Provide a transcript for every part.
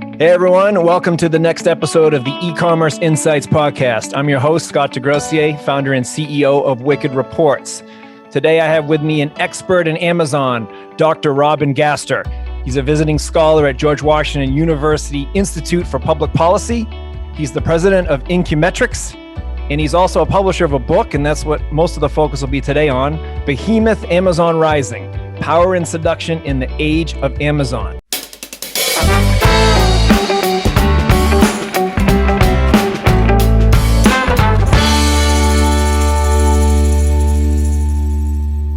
Hey everyone, welcome to the next episode of the Ecommerce Insights podcast. I'm your host, Scott DeGrossier, founder and CEO of Wicked Reports. Today I have with me an expert in Amazon, Dr. Robin Gaster. He's a visiting scholar at George Washington University Institute for Public Policy. He's the president of Incumetrics, and he's also a publisher of a book, and that's what most of the focus will be today on, Behemoth, Amazon Rising, Power and Seduction in the Age of Amazon.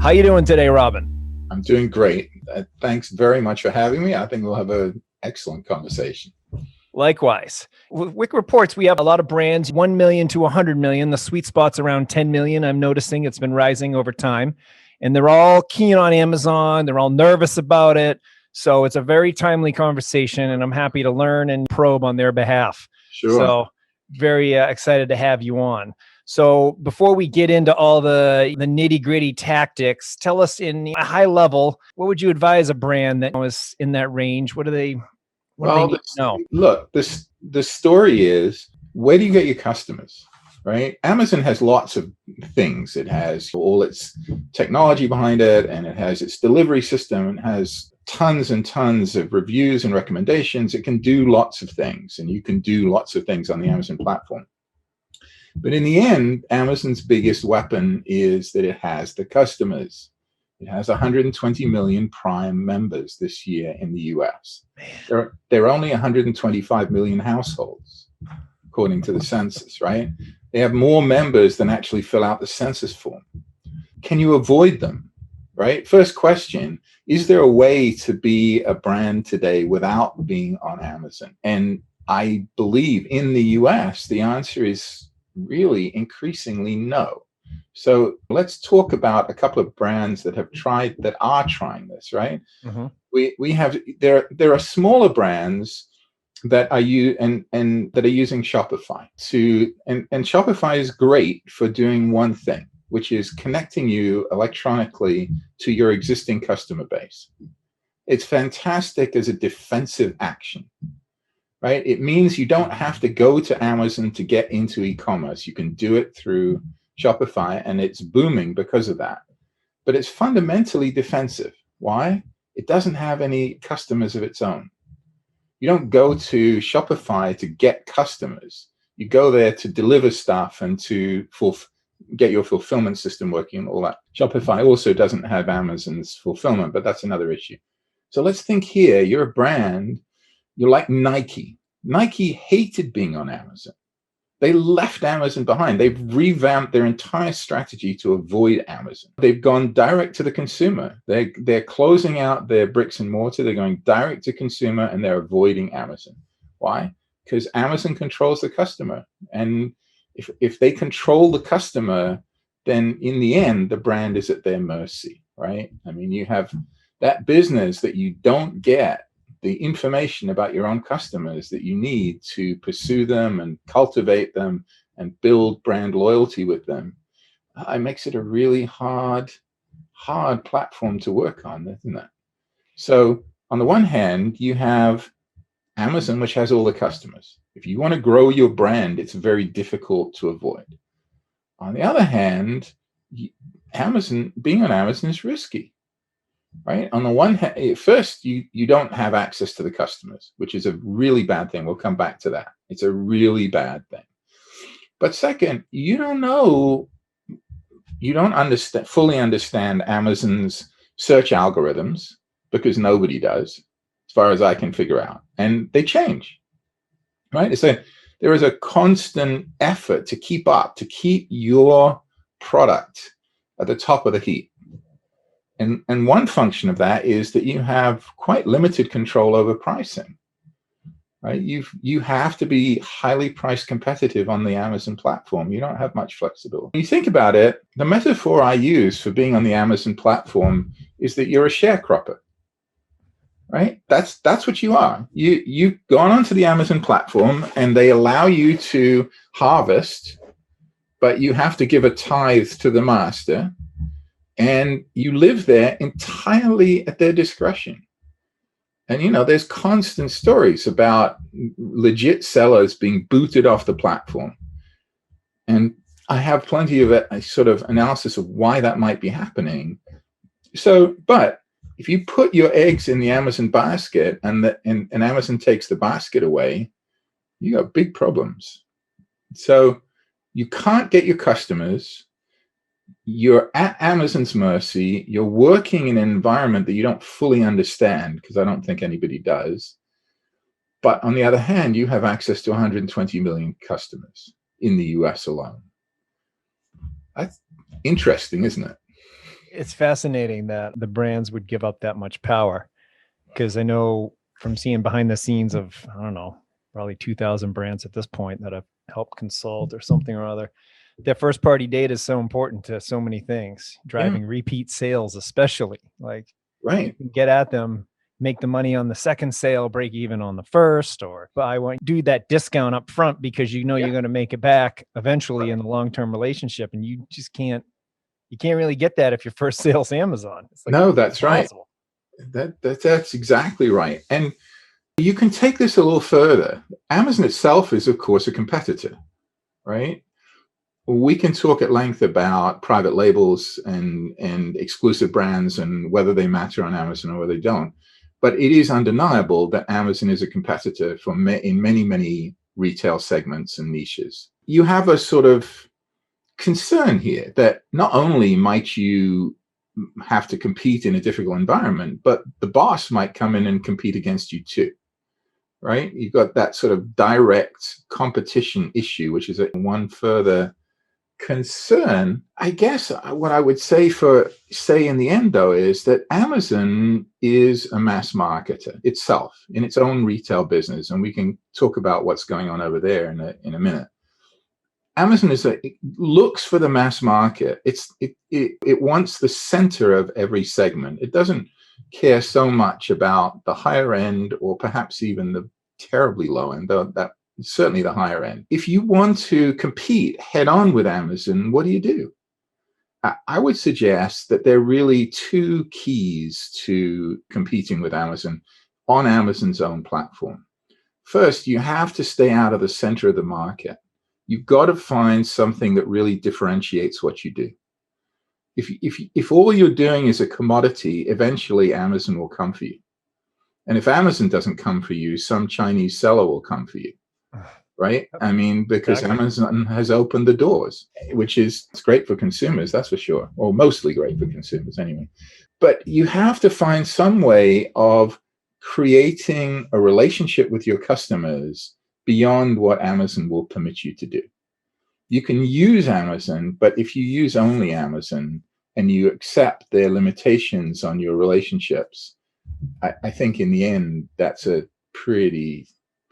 How you doing today, Robin? I'm doing great. Thanks very much for having me. I think we'll have an excellent conversation. Likewise. With Wicked Reports, we have a lot of brands, 1 million to 100 million. The sweet spot's around 10 million. I'm noticing it's been rising over time. And they're all keen on Amazon. They're all nervous about it. So it's a very timely conversation, and I'm happy to learn and probe on their behalf. Sure. So very excited to have you on. So before we get into all the nitty-gritty tactics, tell us in a high level, what would you advise a brand that is in that range? What do they need to know? Look, the story is, where do you get your customers, right? Amazon has lots of things. It has all its technology behind it, and it has its delivery system. It has tons and tons of reviews and recommendations. It can do lots of things, and you can do lots of things on the Amazon platform. But in the end, Amazon's biggest weapon is that it has the customers. It has 120 million Prime members this year in the US. There are only 125 million households, according to the census, right? They have more members than actually fill out the census form. Can you avoid them, right? First question, is there a way to be a brand today without being on Amazon? And I believe in the US, the answer is really increasingly no. So let's talk about a couple of brands that are trying this, right? Mm-hmm. We have there are smaller brands that are using Shopify and Shopify is great for doing one thing, which is connecting you electronically to your existing customer base. It's fantastic as a defensive action. Right? It means you don't have to go to Amazon to get into e-commerce. You can do it through Shopify, and it's booming because of that. But it's fundamentally defensive. Why? It doesn't have any customers of its own. You don't go to Shopify to get customers. You go there to deliver stuff and to get your fulfillment system working and all that. Shopify also doesn't have Amazon's fulfillment, but that's another issue. So let's think here. You're a brand. You're like Nike. Nike hated being on Amazon. They left Amazon behind. They've revamped their entire strategy to avoid Amazon. They've gone direct to the consumer. They're closing out their bricks and mortar. They're going direct to consumer, and they're avoiding Amazon. Why? Because Amazon controls the customer. And if they control the customer, then in the end, the brand is at their mercy, right? I mean, you have that business that you don't get the information about your own customers that you need to pursue them and cultivate them and build brand loyalty with them. It makes it a really hard platform to work on, doesn't it? So on the one hand, you have Amazon, which has all the customers. If you want to grow your brand, it's very difficult to avoid. On the other hand, being on Amazon is risky. Right? On the one hand, first, you don't have access to the customers, which is a really bad thing. We'll come back to that. It's a really bad thing. But second, you don't fully understand Amazon's search algorithms, because nobody does, as far as I can figure out. And they change, right? There is a constant effort to keep your product at the top of the heap. And one function of that is that you have quite limited control over pricing, right? You have to be highly price competitive on the Amazon platform. You don't have much flexibility. When you think about it, the metaphor I use for being on the Amazon platform is that you're a sharecropper, right? That's what you are. You've gone onto the Amazon platform, and they allow you to harvest, but you have to give a tithe to the master. And you live there entirely at their discretion. And, there's constant stories about legit sellers being booted off the platform. And I have plenty of a sort of analysis of why that might be happening. So, but if you put your eggs in the Amazon basket and Amazon takes the basket away, you got big problems. So you can't get your customers. You're at Amazon's mercy. You're working in an environment that you don't fully understand, because I don't think anybody does. But on the other hand, you have access to 120 million customers in the US alone. That's interesting, isn't it? It's fascinating that the brands would give up that much power, because I know from seeing behind the scenes of, I don't know, probably 2,000 brands at this point that I've helped consult or something or other, that first party data is so important to so many things, driving repeat sales, especially. Like, right, you can get at them, make the money on the second sale, break even on the first, or buy one, do that discount up front because you're going to make it back eventually in the long-term relationship. And you just can't really get that if your first sale's Amazon. It's like, no, that's impossible. Right. That's exactly right. And you can take this a little further. Amazon itself is, of course, a competitor, right? We can talk at length about private labels and exclusive brands and whether they matter on Amazon or whether they don't. But it is undeniable that Amazon is a competitor in many, many retail segments and niches. You have a sort of concern here that not only might you have to compete in a difficult environment, but the boss might come in and compete against you too, right? You've got that sort of direct competition issue, which is one further concern. I guess what I would say in the end, though, is that Amazon is a mass marketer itself in its own retail business, and we can talk about what's going on over there in a minute. Amazon it looks for the mass market. It wants the center of every segment. It doesn't care so much about the higher end or perhaps even the terribly low end, though that certainly the higher end. If you want to compete head on with Amazon, what do? I would suggest that there are really two keys to competing with Amazon on Amazon's own platform. First, you have to stay out of the center of the market. You've got to find something that really differentiates what you do. If all you're doing is a commodity, eventually Amazon will come for you. And if Amazon doesn't come for you, some Chinese seller will come for you. Right? I mean, because Amazon has opened the doors, which is great for consumers, that's for sure, or mostly great for consumers anyway. But you have to find some way of creating a relationship with your customers beyond what Amazon will permit you to do. You can use Amazon, but if you use only Amazon and you accept their limitations on your relationships, I think in the end, that's a pretty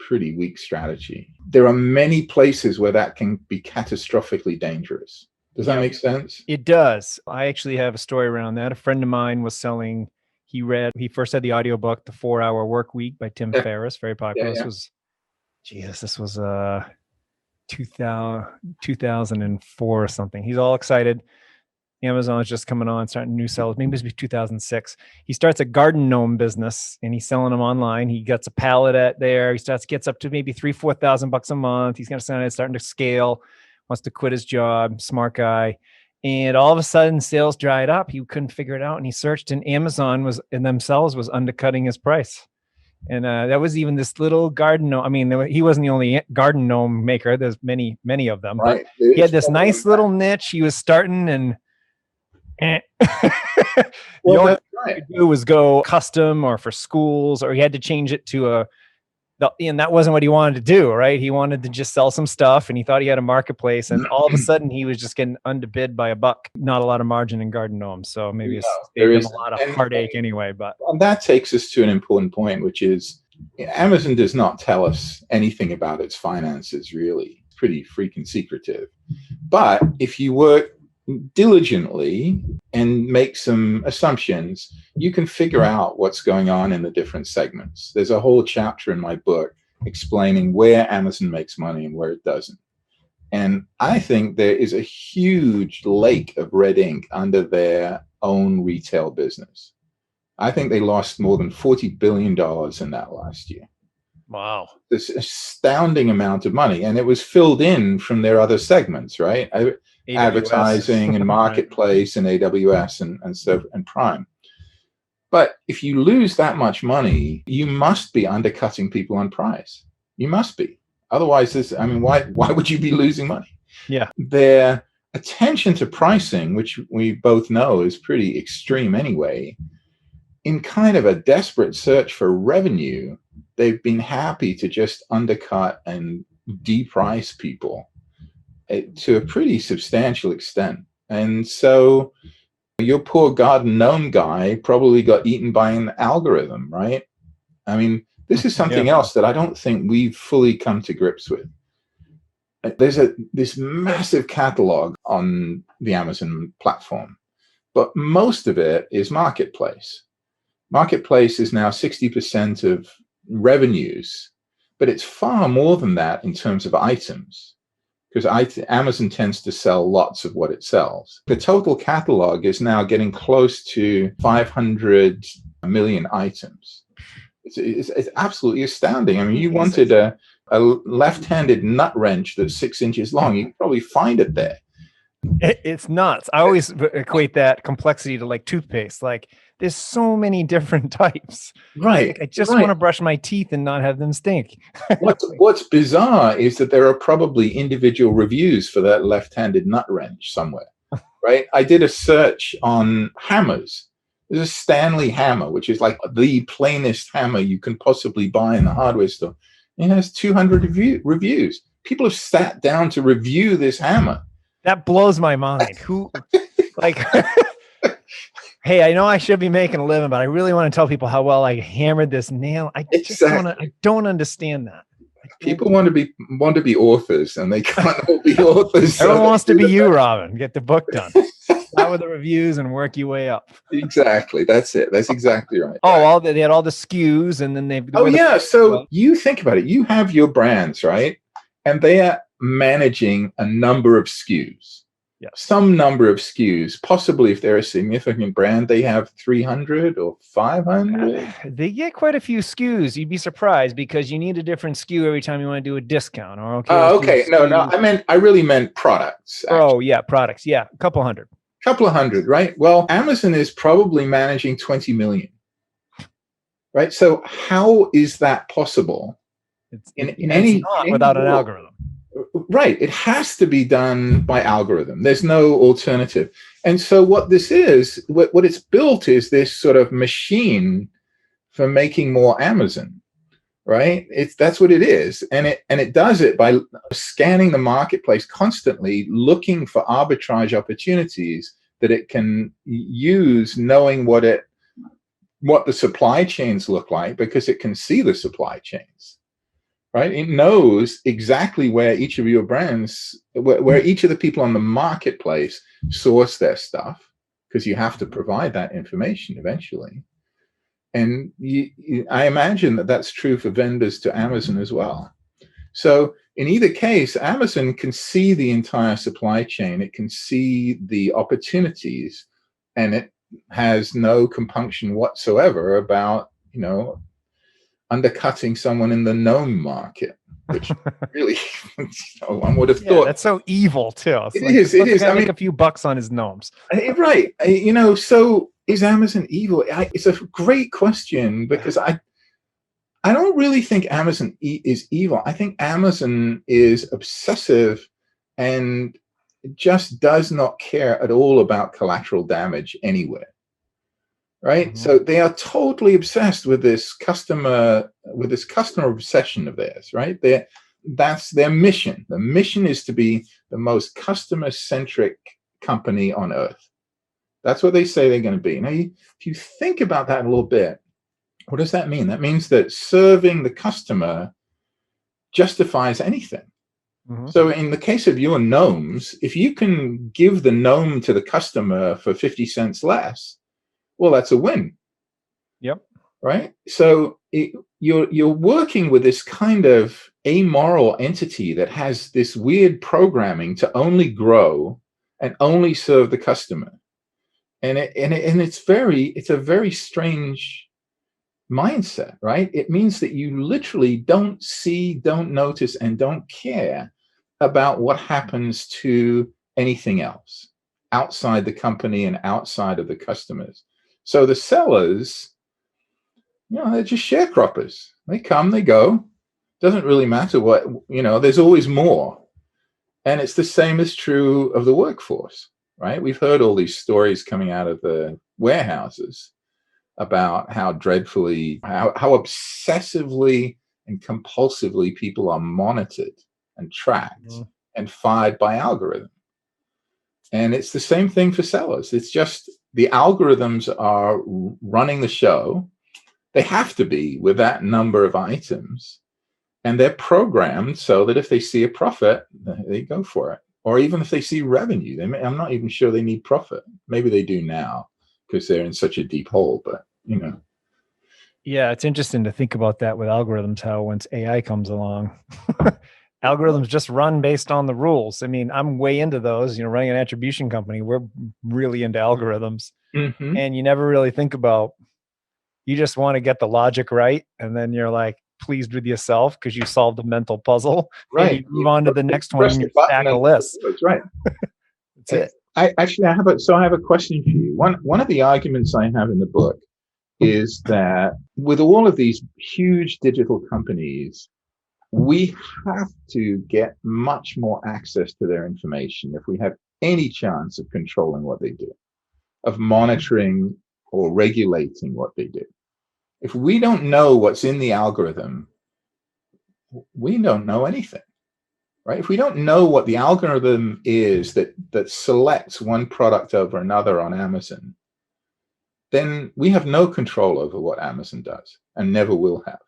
weak strategy. There are many places where that can be catastrophically dangerous. Does that make sense? It does. I actually have a story around that. A friend of mine was selling, he first had the audiobook, The 4-Hour Work Week by Tim Ferriss, very popular. This was 2004 or something. He's all excited. Amazon is just coming on, starting new sales. Maybe it was 2006. He starts a garden gnome business and he's selling them online. He gets a pallet at there. He gets up to maybe $3,000-4,000 a month. He's starting to scale, wants to quit his job, smart guy. And all of a sudden sales dried up. He couldn't figure it out. And he searched, and Amazon was undercutting his price. And that was even this little garden gnome. I mean, he wasn't the only garden gnome maker. There's many of them. Right. But he had this nice little niche. He was starting, and the only thing he could do was go custom or for schools, or he had to change it to and that wasn't what he wanted to do, right? He wanted to just sell some stuff, and he thought he had a marketplace, and all of a sudden he was just getting underbid by $1. Not a lot of margin in garden gnomes, so maybe it's saved him a lot of heartache anyway. But that takes us to an important point, which is Amazon does not tell us anything about its finances, really. It's pretty freaking secretive. But if you work diligently and make some assumptions, you can figure out what's going on in the different segments. There's a whole chapter in my book explaining where Amazon makes money and where it doesn't. And I think there is a huge lake of red ink under their own retail business. I think they lost more than $40 billion in that last year. Wow. This astounding amount of money. And it was filled in from their other segments, right? Advertising and marketplace and AWS and stuff and Prime. But if you lose that much money, you must be undercutting people on price. You must be. Otherwise, why would you be losing money? Yeah. Their attention to pricing, which we both know is pretty extreme anyway, in kind of a desperate search for revenue, they've been happy to just undercut and deprice people to a pretty substantial extent. And so your poor garden gnome guy probably got eaten by an algorithm, right? I mean, this is something else that I don't think we've fully come to grips with. There's this massive catalog on the Amazon platform, but most of it is marketplace. Marketplace is now 60% of revenues, but it's far more than that in terms of items, because Amazon tends to sell lots of what it sells. The total catalog is now getting close to 500 million items. It's absolutely astounding. I mean, you wanted a left-handed nut wrench that's 6 inches long, you can probably find it there. It's nuts. I always equate that complexity to like toothpaste. Like, there's so many different types. Right. Like, I just want to brush my teeth and not have them stink. What's bizarre is that there are probably individual reviews for that left-handed nut wrench somewhere, right? I did a search on hammers. There's a Stanley hammer, which is like the plainest hammer you can possibly buy in the hardware store. It has 200 reviews. People have sat down to review this hammer. That blows my mind. Who, like, hey, I know I should be making a living, but I really want to tell people how well I hammered this nail. I don't understand that. People want to be authors, and they can't all be authors. Everyone wants to be you, Robin. Get the book done. Start with the reviews and work your way up. Exactly. That's it. That's exactly right. Oh, they had all the SKUs, and then they've. Oh yeah. So you think about it. You have your brands, right? And they are managing a number of SKUs. Yeah. Some number of SKUs. Possibly, if they're a significant brand, they have 300 or 500. They get quite a few SKUs. You'd be surprised, because you need a different SKU every time you want to do a discount. Or okay. No. I really meant products. Actually. Oh yeah, products. Yeah, a couple hundred. Couple of hundred, right? Well, Amazon is probably managing 20 million, right? So how is that possible? Without an algorithm. Right. It has to be done by algorithm. There's no alternative. And so what this is, what it's built is this sort of machine for making more Amazon, right? That's what it is. And it does it by scanning the marketplace constantly, looking for arbitrage opportunities that it can use, knowing what the supply chains look like, because it can see the supply chains. Right? It knows exactly where each of your brands, where each of the people on the marketplace source their stuff, because you have to provide that information eventually. And I imagine that that's true for vendors to Amazon as well. So in either case, Amazon can see the entire supply chain. It can see the opportunities, and it has no compunction whatsoever about, undercutting someone in the gnome market, which really, one would have thought. That's so evil too. It is. I make a few bucks on his gnomes. Right. So is Amazon evil? It's a great question, because I don't really think Amazon is evil. I think Amazon is obsessive and just does not care at all about collateral damage anywhere. Right. Mm-hmm. So they are totally obsessed with this customer obsession of theirs. Right. That's their mission. The mission is to be the most customer-centric company on earth. That's what they say they're going to be. Now, if you think about that a little bit, what does that mean? That means that serving the customer justifies anything. Mm-hmm. So in the case of your gnomes, if you can give the gnome to the customer for 50 cents less, well, that's a win. Yep. Right. So you're working with this kind of amoral entity that has this weird programming to only grow and only serve the customer. It's a very strange mindset, right? It means that you literally don't see, don't notice, and don't care about what happens to anything else outside the company and outside of the customers. So the sellers, they're just sharecroppers. They come, they go. Doesn't really matter what, there's always more. And it's the same is true of the workforce, right? We've heard all these stories coming out of the warehouses about how dreadfully, how obsessively and compulsively people are monitored and tracked and fired by algorithm. And it's the same thing for sellers. It's just the algorithms are running the show. They have to be with that number of items. And they're programmed so that if they see a profit, they go for it. Or even if they see revenue, I'm not even sure they need profit. Maybe they do now because they're in such a deep hole, but Yeah, it's interesting to think about that with algorithms, how once AI comes along, algorithms just run based on the rules. I mean, I'm way into those, running an attribution company, we're really into algorithms. Mm-hmm. And you never really think about, you just want to get the logic right. And then you're like pleased with yourself because you solved a mental puzzle. Right. And you move on to the next one in your stack of lists. That's right. That's it. I have a question for you. One of the arguments I have in the book is that with all of these huge digital companies, we have to get much more access to their information if we have any chance of controlling what they do, of monitoring or regulating what they do. If we don't know what's in the algorithm, we don't know anything, right? If we don't know what the algorithm is that selects one product over another on Amazon, then we have no control over what Amazon does and never will have.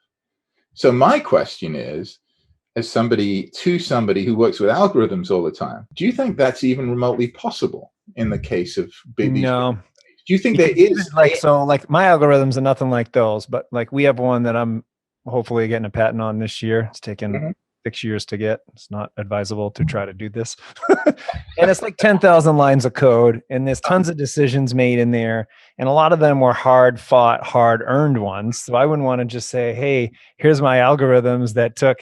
So my question is, as somebody who works with algorithms all the time, do you think that's even remotely possible in the case of big? No. Do you think there is like my algorithms are nothing like those, but like we have one that I'm hopefully getting a patent on this year. It's taken 6 years to get. It's not advisable to try to do this. And it's like 10,000 lines of code, and there's tons of decisions made in there. And a lot of them were hard fought, hard earned ones. So I wouldn't want to just say, hey, here's my algorithms that took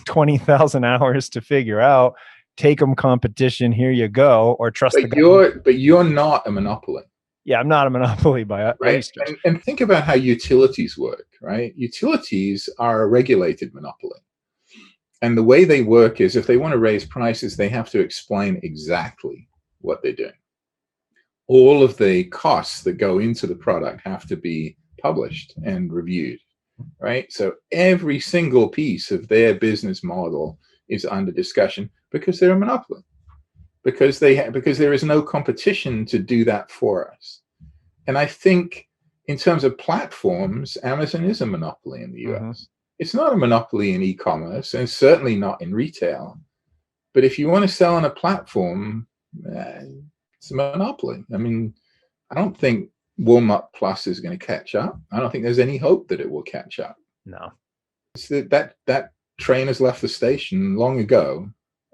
20,000 hours to figure out. Take them competition. Here you go. Or trust the government. But you're not a monopoly. Yeah, I'm not a monopoly by any stretch. And think about how utilities work, right? Utilities are a regulated monopoly. And the way they work is if they want to raise prices, they have to explain exactly what they're doing. All of the costs that go into the product have to be published and reviewed, right? So every single piece of their business model is under discussion because they're a monopoly. Because there is no competition to do that for us. And I think in terms of platforms, Amazon is a monopoly in the US. It's not a monopoly in e-commerce and certainly not in retail. But if you want to sell on a platform, it's a monopoly. I mean, I don't think Walmart Plus is going to catch up. I don't think there's any hope that it will catch up. No. It's that train has left the station long ago.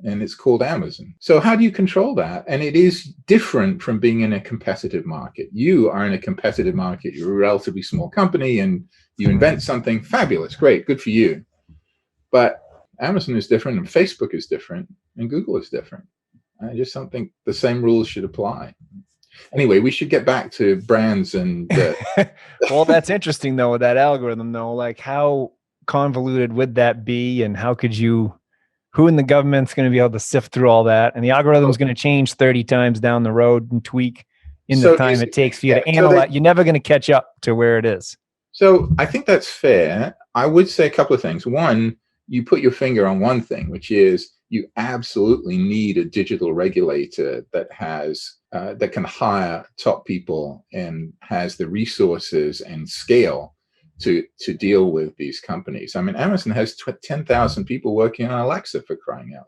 And it's called Amazon. So how do you control that? And it is different from being in a competitive market. You are in a competitive market. You're a relatively small company and you invent something fabulous. Great. Good for you. But Amazon is different and Facebook is different and Google is different. I just don't think the same rules should apply. Anyway, we should get back to brands and... Well, that's interesting, though, with that algorithm, though. Like, how convoluted would that be? And how could you... Who in the government's going to be able to sift through all that? And the algorithm is going to change 30 times down the road and tweak in the time it takes for you to analyze. You're never going to catch up to where it is. So I think that's fair. I would say a couple of things. One, you put your finger on one thing, which is you absolutely need a digital regulator that has that can hire top people and has the resources and scale to deal with these companies. I mean, Amazon has 10,000 people working on Alexa, for crying out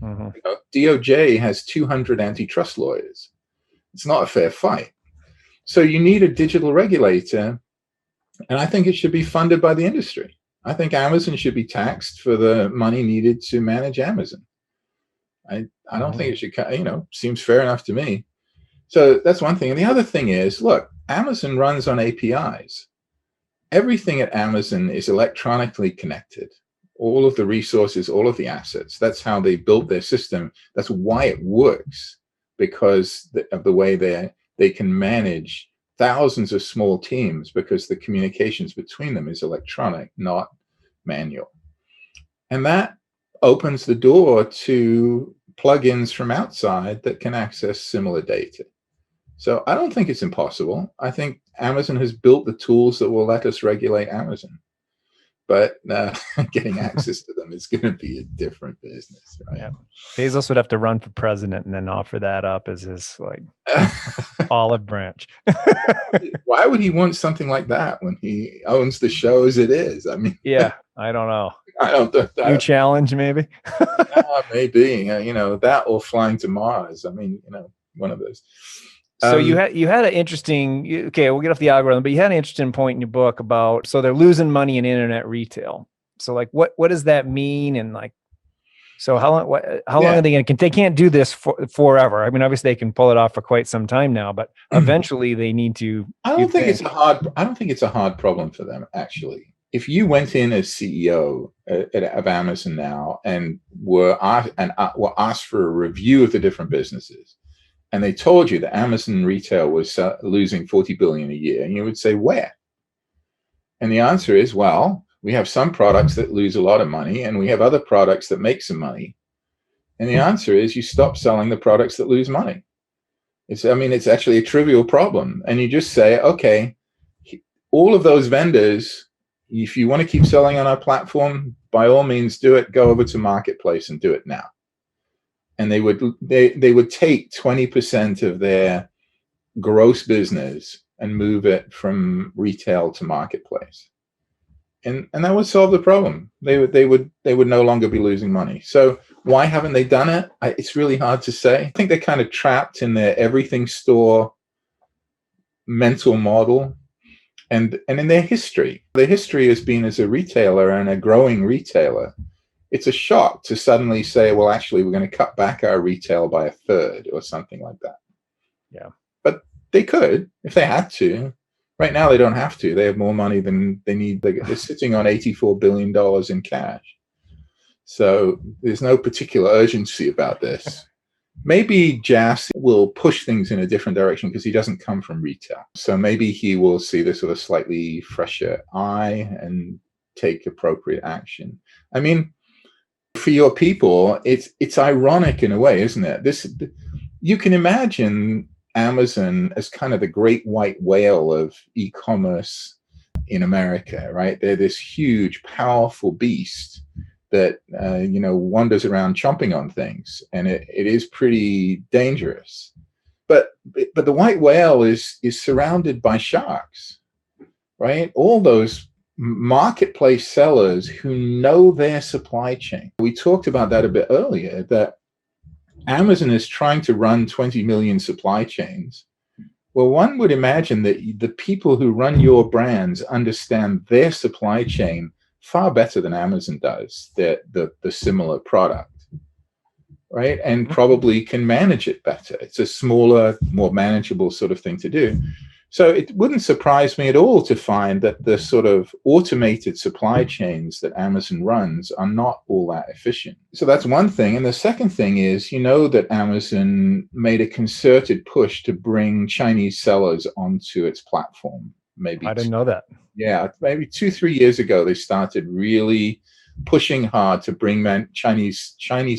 loud. DOJ has 200 antitrust lawyers. It's not a fair fight. So you need a digital regulator, and I think it should be funded by the industry. I think Amazon should be taxed for the money needed to manage Amazon. I don't think it should, seems fair enough to me. So that's one thing. And the other thing is, look, Amazon runs on APIs. Everything at Amazon is electronically connected. All of the resources, all of the assets. That's how they built their system. That's why it works, because of the way they can manage thousands of small teams, because the communications between them is electronic, not manual. And that opens the door to plugins from outside that can access similar data. So I don't think it's impossible. I think Amazon has built the tools that will let us regulate Amazon. But getting access to them is going to be a different business, right? Yeah. Bezos would have to run for president and then offer that up as his like olive branch. Why would he want something like that when he owns the show as it is? I mean, yeah, I don't know. I don't. New challenge, maybe. Maybe that or flying to Mars. I mean, one of those. So you had an interesting. Okay, we'll get off the algorithm, but you had an interesting point in your book about so they're losing money in internet retail. So like, what does that mean? And like, so how long are they going to? They can't do this forever. I mean, obviously they can pull it off for quite some time now, but eventually they need to. I don't think it's a hard problem for them, actually. If you went in as CEO of Amazon now and were asked for a review of the different businesses, and they told you that Amazon retail was losing $40 billion a year, and you would say, where? And the answer is, well, we have some products that lose a lot of money, and we have other products that make some money. And the answer is, you stop selling the products that lose money. It's actually a trivial problem. And you just say, okay, all of those vendors, if you want to keep selling on our platform, by all means do it. Go over to Marketplace and do it now. And they would take 20% of their gross business and move it from retail to Marketplace. And that would solve the problem. They would no longer be losing money. So why haven't they done it? It's really hard to say. I think they're kind of trapped in their everything store mental model. And in their history has been as a retailer and a growing retailer. It's a shock to suddenly say, well, actually, we're going to cut back our retail by a third or something like that. Yeah. But they could if they had to. Right now, they don't have to. They have more money than they need. They're sitting on $84 billion in cash. So there's no particular urgency about this. Maybe Jas will push things in a different direction because he doesn't come from retail. So maybe he will see this with a slightly fresher eye and take appropriate action. I mean, for your people, it's ironic in a way, isn't it? You can imagine Amazon as kind of the great white whale of e-commerce in America, right? They're this huge, powerful beast that wanders around chomping on things, and it is pretty dangerous. But the white whale is surrounded by sharks, right? All those marketplace sellers who know their supply chain. We talked about that a bit earlier, that Amazon is trying to run 20 million supply chains. Well, one would imagine that the people who run your brands understand their supply chain far better than Amazon does the similar product, right? And probably can manage it better. It's a smaller, more manageable sort of thing to do. So it wouldn't surprise me at all to find that the sort of automated supply chains that Amazon runs are not all that efficient. So that's one thing. And the second thing is, that Amazon made a concerted push to bring Chinese sellers onto its platform. Maybe I didn't know that. Yeah, maybe 2-3 years ago, they started really pushing hard to bring Chinese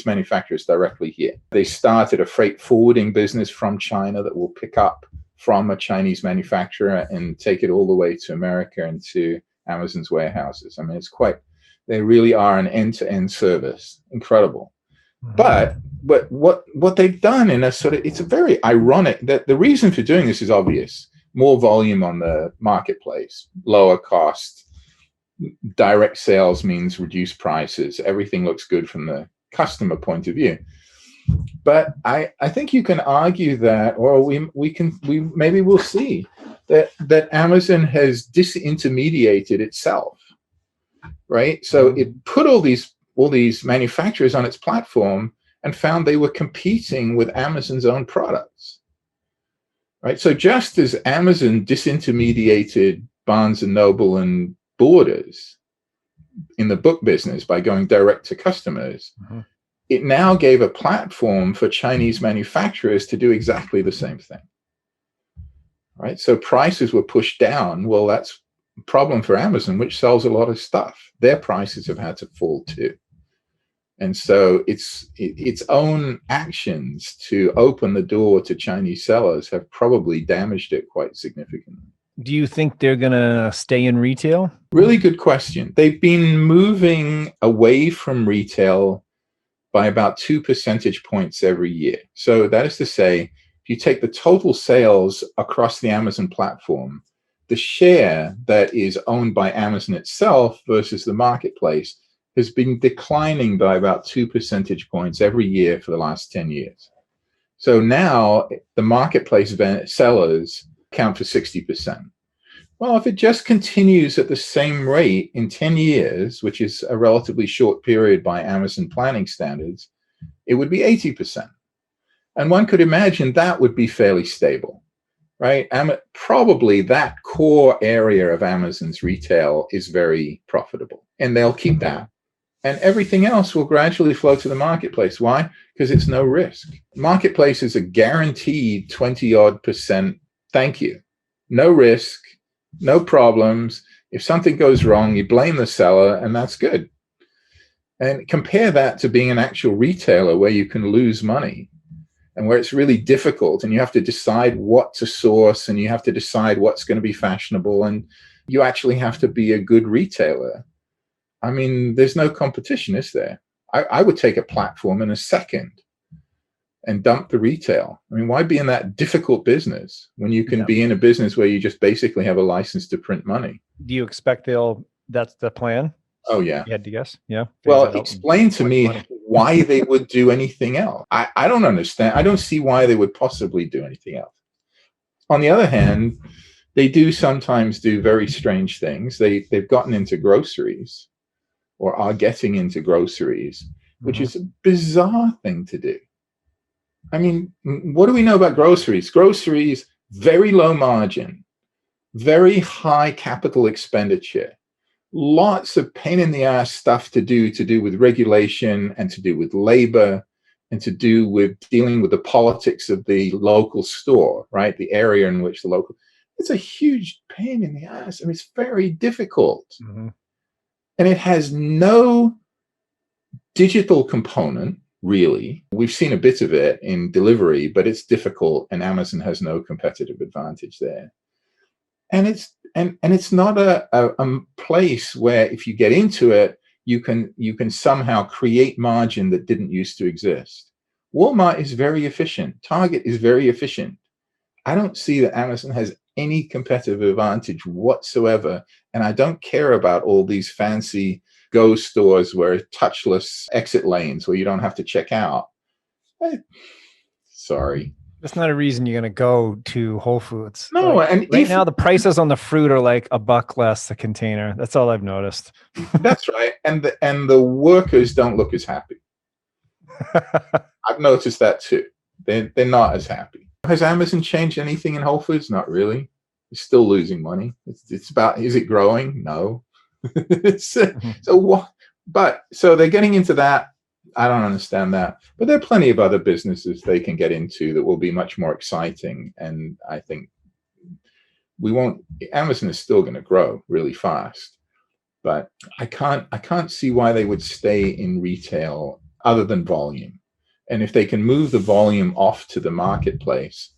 manufacturers directly here. They started a freight forwarding business from China that will pick up from a Chinese manufacturer and take it all the way to America and to Amazon's warehouses. I mean, they really are an end-to-end service. Incredible. Mm-hmm. But what they've done in it's a very ironic, that the reason for doing this is obvious. More volume on the marketplace, lower cost, direct sales means reduced prices. Everything looks good from the customer point of view. But I think you can argue that, or maybe we'll see that Amazon has disintermediated itself, right? So it put all these manufacturers on its platform and found they were competing with Amazon's own products. right? So just as Amazon disintermediated Barnes and Noble and Borders in the book business by going direct to customers, it now gave a platform for Chinese manufacturers to do exactly the same thing, right? So prices were pushed down. Well, that's a problem for Amazon, which sells a lot of stuff. Their prices have had to fall too. And so its own actions to open the door to Chinese sellers have probably damaged it quite significantly. Do you think they're going to stay in retail? Really good question. They've been moving away from retail by about 2 percentage points every year. So that is to say, if you take the total sales across the Amazon platform, the share that is owned by Amazon itself versus the marketplace has been declining by about 2 percentage points every year for the last 10 years. So now the marketplace sellers account for 60%. Well, if it just continues at the same rate in 10 years, which is a relatively short period by Amazon planning standards, it would be 80%. And one could imagine that would be fairly stable, right? Probably that core area of Amazon's retail is very profitable, and they'll keep that. And everything else will gradually flow to the marketplace. Why? Because it's no risk. Marketplace is a guaranteed 20-odd% thank you. No risk, no problems. If something goes wrong, you blame the seller, and that's good. And compare that to being an actual retailer where you can lose money and where it's really difficult, and you have to decide what to source, and you have to decide what's going to be fashionable, and you actually have to be a good retailer. I mean, there's no competition, is there? I would take a platform in a second and dump the retail. I mean, why be in that difficult business when you can be in a business where you just basically have a license to print money? Do you expect that's the plan? Oh, yeah. You had to guess? Yeah. Well, explain to me why they would do anything else. I don't understand. I don't see why they would possibly do anything else. On the other hand, they do sometimes do very strange things. They've gotten into groceries, or are getting into groceries, which is a bizarre thing to do. I mean, what do we know about groceries? Groceries, very low margin, very high capital expenditure, lots of pain in the ass stuff to do with regulation and to do with labor and to do with dealing with the politics of the local store, right? The area in which it's a huge pain in the ass. I mean, it's very difficult. And it has no digital component, really. We've seen a bit of it in delivery, but it's difficult, and Amazon has no competitive advantage there. And it's not a place where if you get into it, you can somehow create margin that didn't used to exist. Walmart is very efficient. Target is very efficient. I don't see that Amazon has any competitive advantage whatsoever. And I don't care about all these fancy Go stores where touchless exit lanes where you don't have to check out. Sorry. That's not a reason you're going to go to Whole Foods. No, and right now the prices on the fruit are like $1 less a container. That's all I've noticed. That's right. And the workers don't look as happy. I've noticed that too. They're not as happy. Has Amazon changed anything in Whole Foods? Not really. It's still losing money. It's about, is it growing? No. So what? But so they're getting into that. I don't understand that. But there are plenty of other businesses they can get into that will be much more exciting. And I think Amazon is still going to grow really fast. But I can't see why they would stay in retail other than volume. And if they can move the volume off to the marketplace,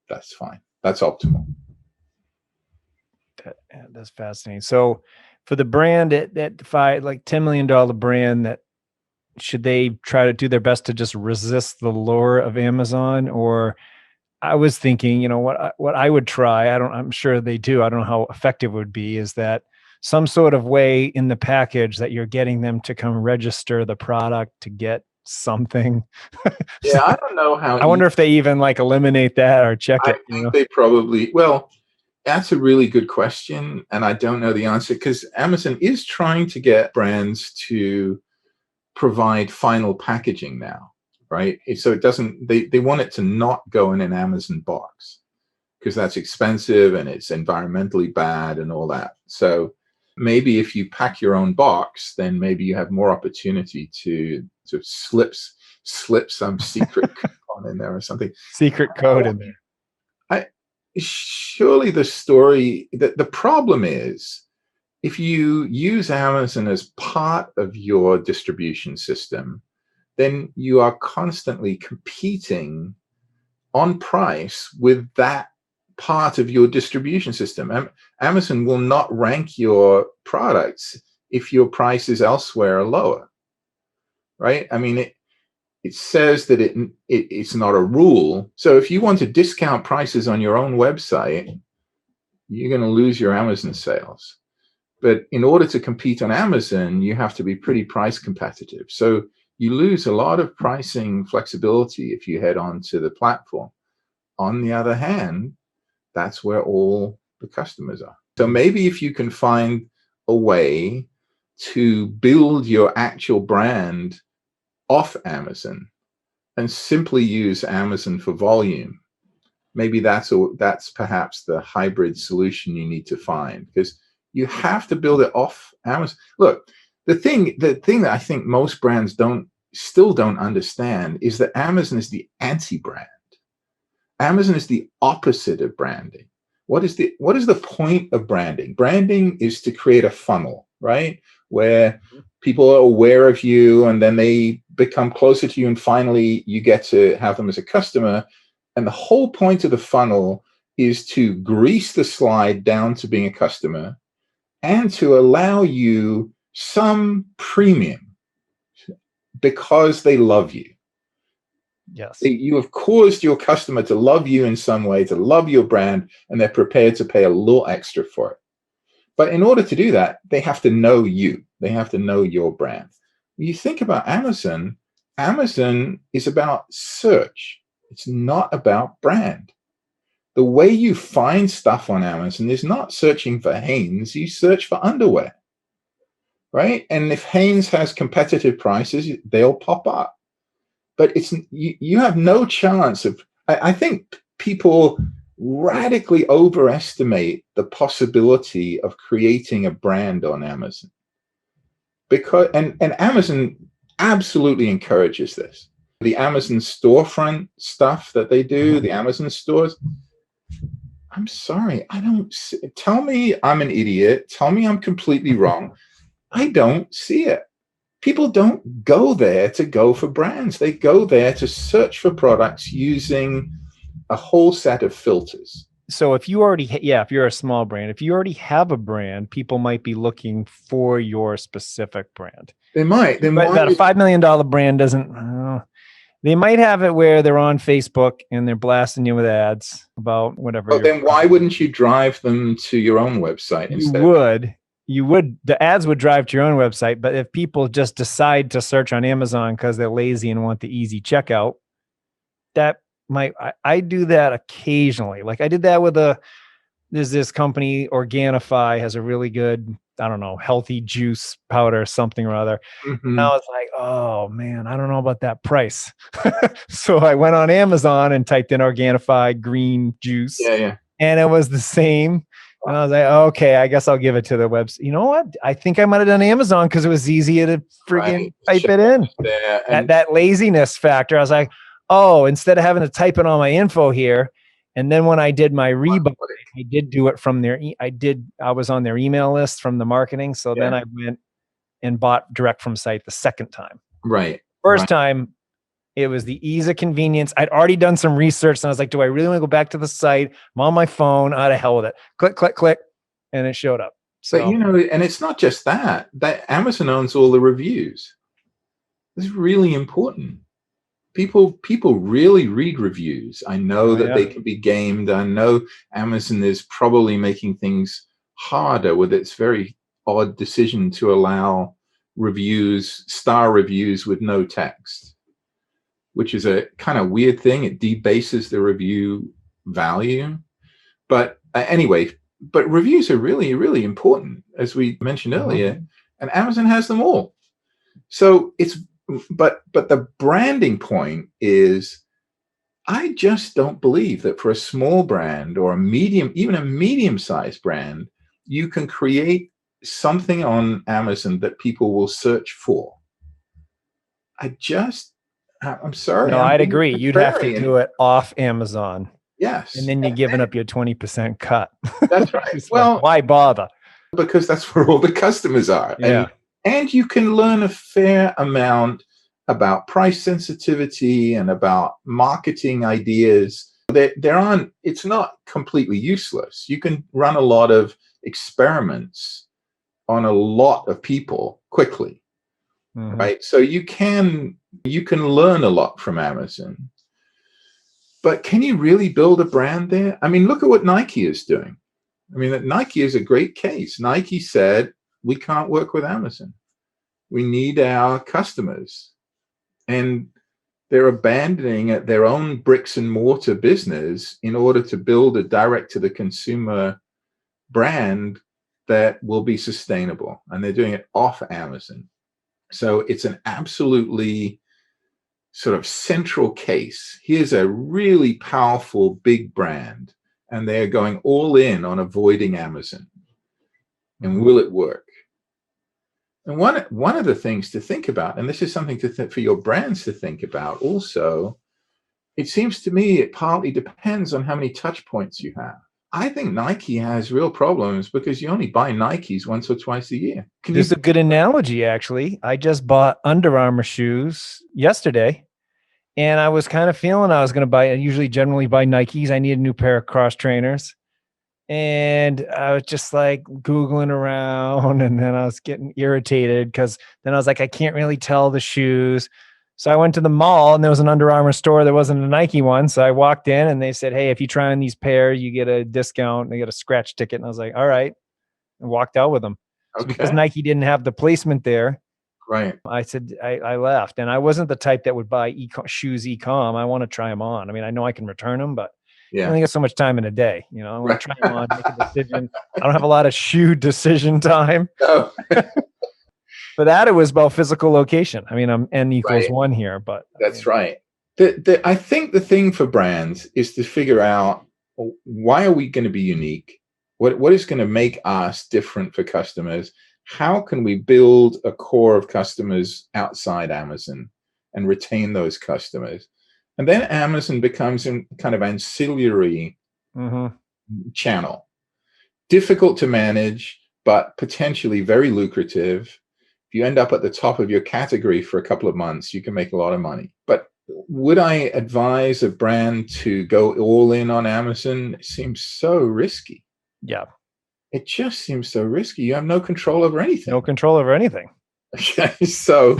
that's fine. That's optimal. That's fascinating. So for the brand at like $10 million brand, that should they try to do their best to just resist the lure of Amazon? Or I was thinking, what I would try, I'm sure they do, I don't know how effective it would be, is that some sort of way in the package that you're getting them to come register the product to get something. Yeah, I don't know how. I wonder if they even eliminate that or check it. I think they probably, that's a really good question. And I don't know the answer because Amazon is trying to get brands to provide final packaging now, right? So it doesn't, they want it to not go in an Amazon box because that's expensive and it's environmentally bad and all that. So maybe if you pack your own box, then maybe you have more opportunity to slip some secret coupon in there or something. Secret code in there. Surely the problem is, if you use Amazon as part of your distribution system, then you are constantly competing on price with that part of your distribution system. Amazon will not rank your products if your prices elsewhere are lower, right? I mean, it says that it's not a rule. So if you want to discount prices on your own website, you're going to lose your Amazon sales. But in order to compete on Amazon, you have to be pretty price competitive. So you lose a lot of pricing flexibility if you head on to the platform. On the other hand, that's where all the customers are. So maybe if you can find a way to build your actual brand off Amazon and simply use Amazon for volume, maybe that's perhaps the hybrid solution you need to find, because you have to build it off Amazon. Look, the thing that I think most brands still don't understand is that Amazon is the anti-brand. Amazon is the opposite of branding. What is the point of branding? Branding is to create a funnel, right? Where people are aware of you and then they become closer to you, and finally you get to have them as a customer. And the whole point of the funnel is to grease the slide down to being a customer and to allow you some premium because they love you. Yes. You have caused your customer to love you in some way, to love your brand, and they're prepared to pay a little extra for it. But in order to do that, they have to know you. They have to know your brand. When you think about Amazon, Amazon is about search. It's not about brand. The way you find stuff on Amazon is not searching for Hanes. You search for underwear, right? And if Hanes has competitive prices, they'll pop up. But you have no chance of. I think people radically overestimate the possibility of creating a brand on Amazon, because and Amazon absolutely encourages this. The Amazon storefront stuff that they do, the Amazon stores. I'm sorry, I don't see, tell me I'm an idiot. Tell me I'm completely wrong. I don't see it. People don't go there to go for brands. They go there to search for products using a whole set of filters. So if you already, if you're a small brand, if you already have a brand, people might be looking for your specific brand. They might. Then but that a $5 million brand doesn't. They might have it where they're on Facebook and they're blasting you with ads about whatever. But then why wouldn't you drive them to your own website instead? You would. The ads would drive to your own website, but if people just decide to search on Amazon because they're lazy and want the easy checkout, that might. I do that occasionally. Like I did that with there's this company, Organifi, has a really good, I don't know, healthy juice powder, something or other. Mm-hmm. And I was like, oh man, I don't know about that price. So I went on Amazon and typed in Organifi green juice. Yeah. And it was the same. And I was like, okay, I guess I'll give it to the website. You know what? I think I might have done Amazon because it was easier to friggin' type it in. That laziness factor. I was like, oh, instead of having to type in all my info here. And then when I did my rebuy, I did do it from their, I was on their email list from the marketing. So then I went and bought direct from site the second time. Right. First time, it was the ease of convenience. I'd already done some research and I was like, do I really want to go back to the site? I'm on my phone. Out of hell with it. Click, click, click. And it showed up. So, and it's not just that Amazon owns all the reviews. It's really important. People really read reviews. I know that they can be gamed. I know Amazon is probably making things harder with its very odd decision to allow star reviews with no text, which is a kind of weird thing. It debases the review value. But anyway, reviews are really, really important, as we mentioned earlier, and Amazon has them all. So but the branding point is, I just don't believe that for a small brand or even a medium-sized brand, you can create something on Amazon that people will search for. I'm sorry. No, I'm I'd being agree. You'd have to contrarian. do it off Amazon, and Yes. then you're giving up your 20% cut. That's right. It's like, Well, why bother? because that's where all the customers are. Yeah. And you can learn a fair amount about price sensitivity and about marketing ideas. It's not completely useless. You can run a lot of experiments on a lot of people quickly, right? So you can learn a lot from Amazon. But can you really build a brand there? I mean, look at what Nike is doing. I mean, Nike is a great case. Nike said, we can't work with Amazon. We need our customers. And they're abandoning their own bricks and mortar business in order to build a direct to the consumer brand that will be sustainable. And they're doing it off Amazon. So it's an absolutely sort of central case. Here's a really powerful big brand, and they're going all in on avoiding Amazon. And will it work? And one of the things to think about, and this is something for your brands to think about also, it seems to me it partly depends on how many touch points you have. I think Nike has real problems because you only buy Nikes once or twice a year. There's a good analogy, actually. I just bought Under Armour shoes yesterday, and I was kind of feeling I was going to buy, I usually generally buy Nikes. I need a new pair of cross trainers. And I was just like Googling around, and then I was getting irritated because then I was like, I can't really tell the shoes. So I went to the mall, and there was an Under Armour store. There wasn't a Nike one. So I walked in, and they said, hey, if you try on these pairs, you get a discount. And they get a scratch ticket. And I was like, all right. And walked out with them. So because Nike didn't have the placement there, right? I said, I left. And I wasn't the type that would buy shoes e-com. I want to try them on. I mean, I know I can return them, but I only got so much time in a day. You know, I want to try them on, make a decision. I don't have a lot of shoe decision time. No. For that, it was about physical location. I mean, I'm N=1 here, but that's right. I think the thing for brands is to figure out, why are we going to be unique? What is going to make us different for customers? How can we build a core of customers outside Amazon and retain those customers? And then Amazon becomes a kind of ancillary channel. Difficult to manage, but potentially very lucrative. If you end up at the top of your category for a couple of months, you can make a lot of money. But would I advise a brand to go all in on Amazon? It seems so risky. Yeah. It just seems so risky. You have no control over anything. No control over anything. So,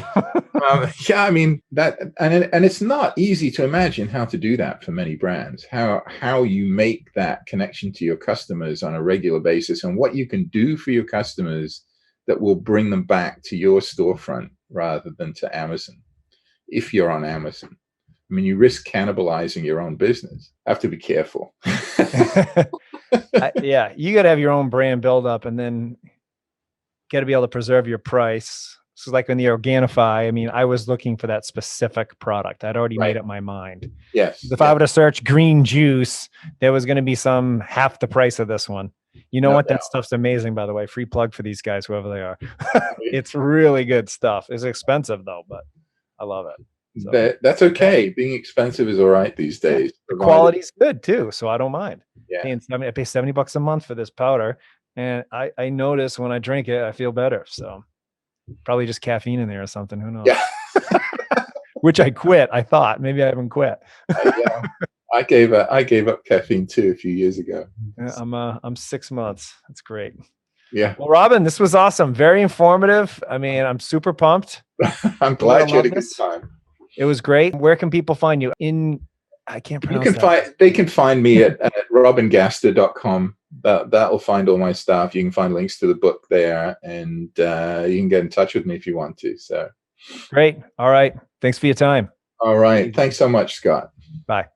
yeah, I mean that, and it's not easy to imagine how to do that for many brands. How you make that connection to your customers on a regular basis, and what you can do for your customers that will bring them back to your storefront rather than to Amazon. If you're on Amazon, I mean, you risk cannibalizing your own business. Have to be careful. Yeah, you got to have your own brand build up, and then got to be able to preserve your price. So like in the Organifi, I mean, I was looking for that specific product. I'd already made up my mind. Yes. If I were to search green juice, there was going to be some half the price of this one. You know what? That stuff's amazing, by the way. Free plug for these guys, whoever they are. It's really good stuff. It's expensive though, but I love it. So, that's okay. Being expensive is all right these days. The quality's good too, so I don't mind. Yeah. I pay $70 a month for this powder, and I notice when I drink it, I feel better. So probably just caffeine in there or something. Who knows? Yeah. Which I quit. I thought maybe I haven't quit. Yeah. I gave up caffeine too a few years ago. Yeah, I'm 6 months. That's great. Yeah. Well, Robin, this was awesome. Very informative. I mean, I'm super pumped. I'm glad you had a good time. It was great. Where can people find you? I can't pronounce They can find me at robingaster.com. That'll find all my stuff. You can find links to the book there, and you can get in touch with me if you want to. So great. All right. Thanks for your time. All right. Thanks so much, Scott. Bye.